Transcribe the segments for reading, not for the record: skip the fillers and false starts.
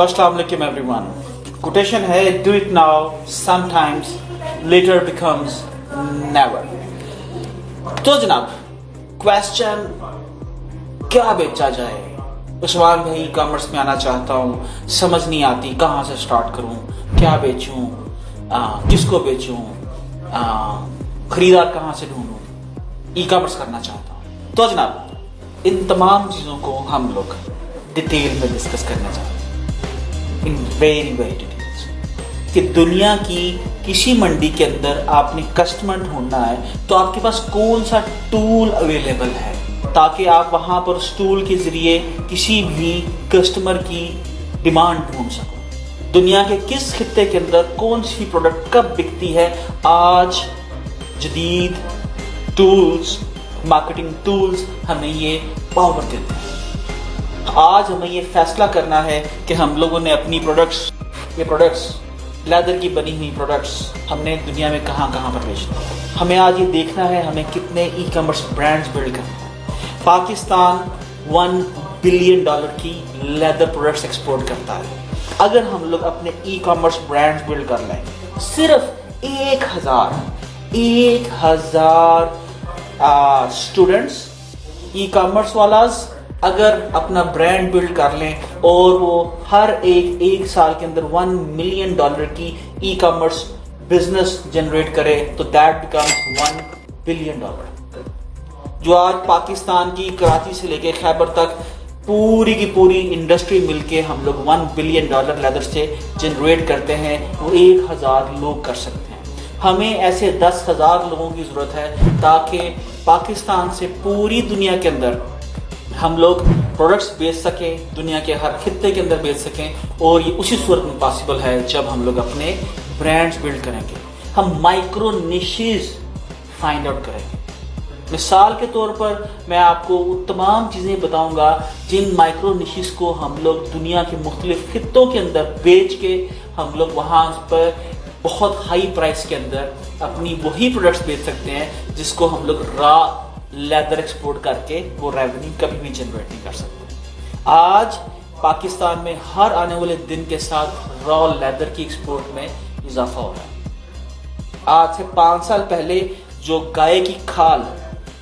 अस्सलाम वालेकुम everyone. Quotation है do it now sometimes letter becomes never. तो जनाब क्वेश्चन क्या बेचा जाए? उस्मान भाई कॉमर्स में आना चाहता हूँ, समझ नहीं आती कहाँ से स्टार्ट करूँ, क्या बेचूँ, किसको बेचूँ, खरीदार कहाँ से ढूंढूँ, ई कॉमर्स करना चाहता हूँ। तो जनाब इन तमाम चीज़ों को हम लोग डिटेल में डिस्कस करना चाहते हैं इन वेरी डिटेल्स कि दुनिया की किसी मंडी के अंदर आपने कस्टमर ढूंढना है तो आपके पास कौन सा टूल अवेलेबल है ताकि आप वहां पर उस टूल के जरिए किसी भी कस्टमर की डिमांड ढूंढ सको। दुनिया के किस खित्ते के अंदर कौन सी प्रोडक्ट कब बिकती है, आज जदीद टूल्स, मार्केटिंग टूल्स हमें ये पावर देते हैं। आज हमें ये फैसला करना है कि हम लोगों ने अपनी प्रोडक्ट्स लेदर की बनी हुई प्रोडक्ट्स हमने दुनिया में कहाँ कहाँ पर बेचना है। हमें आज ये देखना है हमें कितने ई कॉमर्स ब्रांड्स बिल्ड करना है। पाकिस्तान $1 बिलियन की लेदर प्रोडक्ट्स एक्सपोर्ट करता है। अगर हम लोग अपने ई कॉमर्स ब्रांड्स बिल्ड कर लें, सिर्फ 1000 स्टूडेंट्स ई कॉमर्स वालाज अगर अपना ब्रांड बिल्ड कर लें और वो हर एक साल के अंदर $1 मिलियन की ई कॉमर्स बिजनेस जनरेट करे तो दैट बिकम्स $1 बिलियन। जो आज पाकिस्तान की कराची से लेके खैबर तक पूरी की पूरी इंडस्ट्री मिलके हम लोग $1 बिलियन लेदर से जनरेट करते हैं, वो 1000 लोग कर सकते हैं। हमें ऐसे 10,000 लोगों की जरूरत है ताकि पाकिस्तान से पूरी दुनिया के अंदर हम लोग प्रोडक्ट्स बेच सकें, दुनिया के हर खित्ते के अंदर बेच सकें। और ये उसी सूरत में पॉसिबल है जब हम लोग अपने ब्रांड्स बिल्ड करेंगे, हम माइक्रो निशेस फाइंड आउट करेंगे। मिसाल के तौर पर मैं आपको तमाम चीज़ें बताऊंगा जिन माइक्रो निशेस को हम लोग दुनिया के मुख्तलिफ खित्तों के अंदर बेच के हम लोग वहाँ पर बहुत हाई प्राइस के अंदर अपनी वही प्रोडक्ट्स बेच सकते हैं जिसको हम लोग रॉ लेदर एक्सपोर्ट करके वो रेवेन्यू कभी भी जनरेट नहीं कर सकते। आज पाकिस्तान में हर आने वाले दिन के साथ रॉ लेदर की एक्सपोर्ट में इजाफा हो रहा है। आज से 5 साल पहले जो गाय की खाल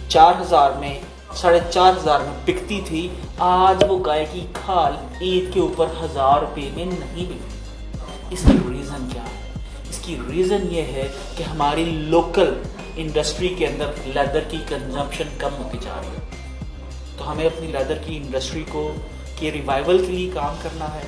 4000 में 4,500 में बिकती थी, आज वो गाय की खाल ईद के ऊपर 1000 रुपये में नहीं बिकती। इसकी रीज़न क्या है? इसकी रीज़न ये है कि हमारी लोकल इंडस्ट्री के अंदर लेदर की कंजम्पशन कम होती जा रही है। तो हमें अपनी लेदर की इंडस्ट्री को के रिवाइवल के लिए काम करना है।